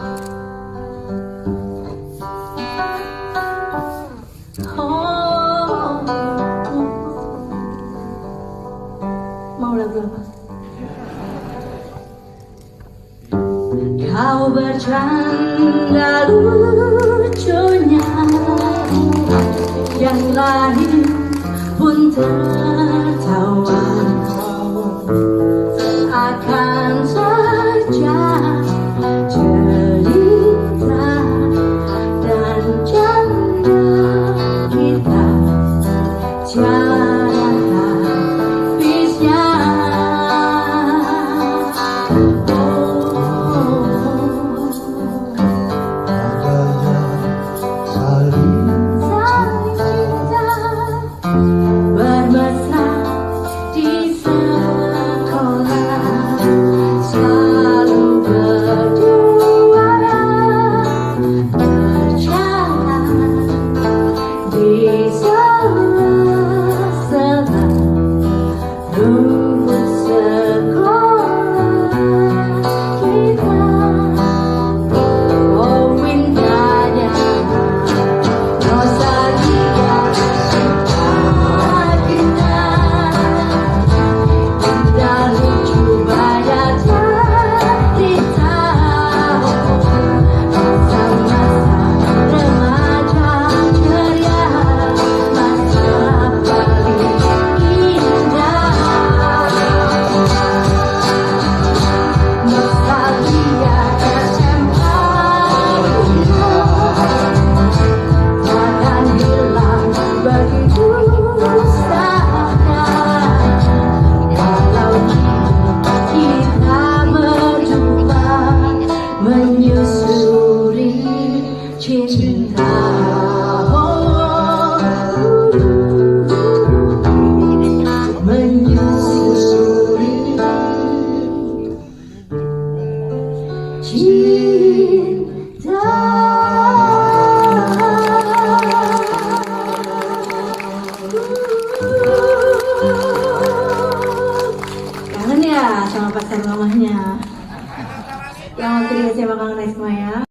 Oh, mau lagu apa? Kau bercanda lucunya, yang lain pun tertawa, akan saja cerita dan canda kita tiada habisnya. Bermesra di sekolah, selalu berdua berjalan di sela-sela rumput sekolah kita. Oh indahnya nostalgia kita, indah lucu banyak cerita, masa-masa remaja ceria, masa paling indah. Nostalgia SMA takkan hilang begitu saja kalau kita berdua menyusuri cinta. Menyusuri cinta. Kangen ya sama pacar mamahnya yang waktu di SMA, kangen semua ya.